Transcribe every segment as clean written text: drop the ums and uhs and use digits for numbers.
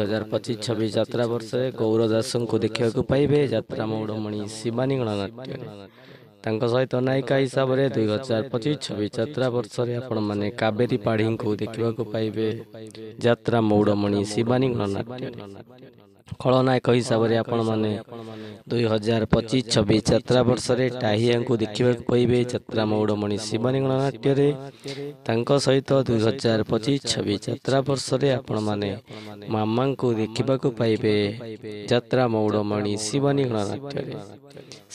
2025-26 ଯାତ୍ରା ବର୍ଷରେ ଗୌର ଦାସଙ୍କୁ ଦେଖିବାକୁ ପାଇବେ ଯାତ୍ରା ମୌଡ଼ମଣି ଶିବାନୀ ଗଣନାଟ୍ୟରେ। ତାଙ୍କ ସହିତ ନାୟିକା ହିସାବରେ 2025-26 ଯାତ୍ରା ବର୍ଷରେ ଆପଣମାନେ କାବେରୀ ପାଢ଼ୀଙ୍କୁ ଦେଖିବାକୁ ପାଇବେ ଯାତ୍ରା ମୌଡ଼ମଣି ଶିବାନୀ ଗଣନାଟ୍ୟରେ। ଖଳନାୟକ ହିସାବରେ ଆପଣମାନେ 2025-26 ଯାତ୍ରା ବର୍ଷରେ ଟାହିଆଙ୍କୁ ଦେଖିବାକୁ ପାଇବେ ଯାତ୍ରା ମୌଡ଼ମଣି ଶିବାନୀ ଗଣନାଟ୍ୟରେ। ତାଙ୍କ ସହିତ 2025-26 ଯାତ୍ରା ବର୍ଷରେ ଆପଣମାନେ ମାମାଙ୍କୁ ଦେଖିବାକୁ ପାଇବେ ଯାତ୍ରା ମୌଡ଼ମଣି ଶିବାନୀ ଗଣନାଟ୍ୟରେ।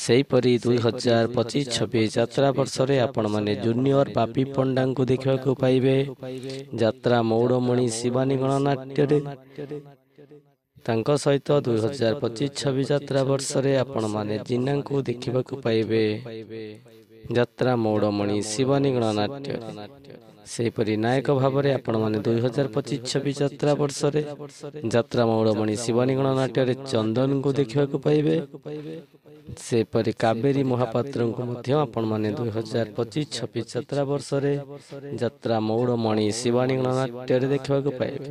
ସେହିପରି 2025-26 ଯାତ୍ରା ବର୍ଷରେ ଆପଣମାନେ ଜୁନିୟର ବାପି ପଣ୍ଡାଙ୍କୁ ଦେଖିବାକୁ ପାଇବେ ଯାତ୍ରା ମୌଡ଼ମଣି ଶିବାନୀ ଗଣନାଟ୍ୟରେ। ତାଙ୍କ ସହିତ 2025-26 ଯାତ୍ରା ବର୍ଷରେ ଆପଣମାନେ ଜିନାଙ୍କୁ ଦେଖିବାକୁ ପାଇବେ ଯାତ୍ରା ମୌଡ଼ମଣି ଶିବାନୀ ଗଣନାଟ୍ୟରେ। ସେହିପରି ନାୟକ ଭାବରେ ଆପଣମାନେ 2025-26 ଯାତ୍ରା ବର୍ଷରେ ଯାତ୍ରା ମୌଡ଼ମଣି ଶିବାନୀ ଗଣନାଟ୍ୟରେ ଚନ୍ଦନଙ୍କୁ ଦେଖିବାକୁ ପାଇବେ। ସେପରି କାବେରୀ ମହାପାତ୍ରଙ୍କୁ ମଧ୍ୟ ଆପଣମାନେ 2025-26 ଯାତ୍ରା ବର୍ଷରେ ଯାତ୍ରା ମୌଡ଼ମଣି ଶିବାନୀ ଗଣନାଟ୍ୟରେ ଦେଖିବାକୁ ପାଇବେ।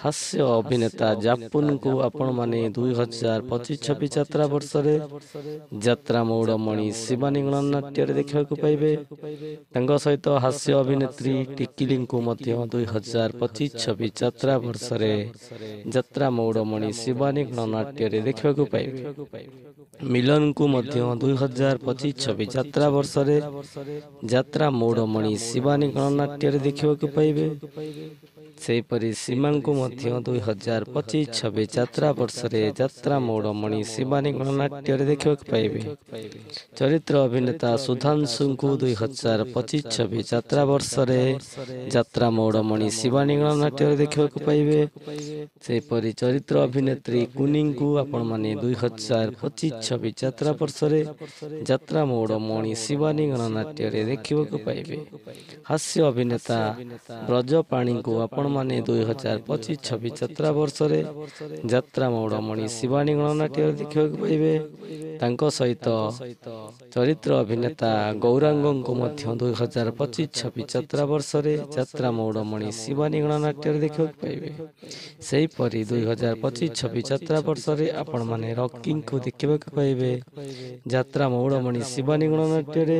ହାସ୍ୟ ଅଭିନେତା ଜାପୁନଙ୍କୁ ଆପଣମାନେ 2025-26 ଯାତ୍ରା ବର୍ଷରେ ଯାତ୍ରା ମୌଡ଼ମଣି ଶିବାନୀ ଗଣନାଟ୍ୟରେ ଦେଖିବାକୁ ପାଇବେ। ତାଙ୍କ ସହିତ ହାସ୍ୟ ଅଭିନେତ୍ରୀ ଟିକିଲିଙ୍କୁ ମଧ୍ୟ 2025-26 ଯାତ୍ରା ବର୍ଷରେ ଯାତ୍ରା ମୌଡ଼ମଣି ଶିବାନୀ ଗଣନାଟ୍ୟରେ ଦେଖିବାକୁ ପାଇବେ। ମିଲନଙ୍କୁ ମଧ୍ୟ 2025-26 ଯାତ୍ରା ବର୍ଷରେ ଯାତ୍ରା ମୌଡ଼ମଣି ଶିବାନୀ ଗଣନାଟ୍ୟରେ ଦେଖିବାକୁ ପାଇବେ। ସେହିପରି ସୀମାଙ୍କୁ ମଧ୍ୟ 2025-26 ଯାତ୍ରା ବର୍ଷରେ ଯାତ୍ରା ମୌଡ଼ମଣି ଶିବାନୀ ଗଣନାଟ୍ୟରେ ଦେଖିବାକୁ ପାଇବେ। ଚରିତ୍ର ଅଭିନେତା ସୁଧାଂଶୁଙ୍କୁ 2025-26 ଯାତ୍ରା ବର୍ଷରେ ଯାତ୍ରା ମୌଡ଼ମଣି ଶିବାନୀ ଗଣନାଟ୍ୟରେ ଦେଖିବାକୁ ପାଇବେ। ସେହିପରି ଚରିତ୍ର ଅଭିନେତ୍ରୀ କୁନିଙ୍କୁ ଆପଣମାନେ 2025-26 ଯାତ୍ରା ବର୍ଷରେ ଯାତ୍ରା ମୌଡ଼ମଣି ଶିବାନୀ ଗଣନାଟ୍ୟରେ ଦେଖିବାକୁ ପାଇବେ। ହାସ୍ୟ ଅଭିନେତା ବ୍ରଜପାଣିଙ୍କୁ ଆପଣମାନେ 2025-26 ଯାତ୍ରା ବର୍ଷରେ ଯାତ୍ରା ମୌଡ଼ମଣି ଶିବାନୀ ଗଣନାଟ୍ୟରେ ଦେଖିବାକୁ ପାଇବେ। ତାଙ୍କ ସହିତ ଚରିତ୍ର ଅଭିନେତା ଗୌରାଙ୍ଗଙ୍କୁ ମଧ୍ୟ 2025-26 ଯାତ୍ରା ବର୍ଷରେ ଯାତ୍ରା ମୌଡ଼ମଣି ଶିବାନୀ ଗଣନାଟ୍ୟରେ ଦେଖିବାକୁ ପାଇବେ। ସେହିପରି 2025-26 ଯାତ୍ରା ବର୍ଷରେ ଆପଣମାନେ ରକିଙ୍କୁ ଦେଖିବାକୁ ପାଇବେ ଯାତ୍ରା ମୌଡ଼ମଣି ଶିବାନୀ ଗଣନାଟ୍ୟରେ।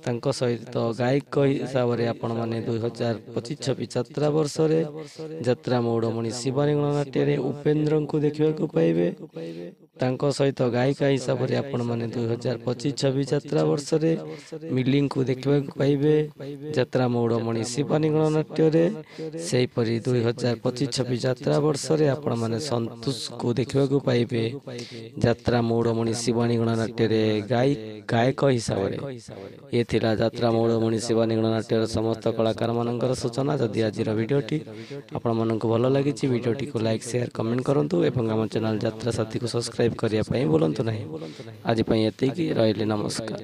ତାଙ୍କ ସହିତ ଗାୟକ ହିସାବରେ ଆପଣମାନେ 2025-26 ଯାତ୍ରା ବର୍ଷରେ ଯାତ୍ରା ମୌଡ଼ମଣି ଶିବାନୀ ଗଣନାଟ୍ୟରେ ଉପେନ୍ଦ୍ରଙ୍କୁ ଦେଖିବାକୁ ପାଇବେ। ତାଙ୍କ ସହିତ ଗାୟିକା ହିସାବରେ ଆପଣମାନେ 2025-26 ଯାତ୍ରା ବର୍ଷରେ ମିଲିଙ୍କୁ ଦେଖିବାକୁ ପାଇବେ ଯାତ୍ରା ମୌଡ଼ମଣି ଶିବାନୀ ଗଣନାଟ୍ୟରେ। ସେହିପରି 2025-26 ଯାତ୍ରା ବର୍ଷରେ ଆପଣମାନେ ସନ୍ତୋଷଙ୍କୁ ଦେଖିବାକୁ ପାଇବେ ଯାତ୍ରା ମୌଡ଼ମଣି ଶିବାନୀ ଗଣନାଟ୍ୟରେ ଗାୟକ ହିସାବରେ। ଏ ଥିଲା ଯାତ୍ରା ମୌଡ଼ମଣି ଶିବାନୀ ଗଣନାଟ୍ୟର ସମସ୍ତ କଳାକାରମାନଙ୍କର ସୂଚନା। ଯଦି ଆଜିର ଭିଡ଼ିଓଟି ଆପଣମାନଙ୍କୁ ଭଲ ଲାଗିଛି ଭିଡ଼ିଓଟିକୁ ଲାଇକ୍ ସେୟାର କମେଣ୍ଟ କରନ୍ତୁ ଏବଂ ଆମ ଚ୍ୟାନେଲ ଯାତ୍ରା ସାଥୀକୁ ସବସ୍କ୍ରାଇବ୍ କରିବା ପାଇଁ ଭୁଲନ୍ତୁ ନାହିଁ। ଆଜି ପାଇଁ ଏତିକି, ରହିଲି ନମସ୍କାର।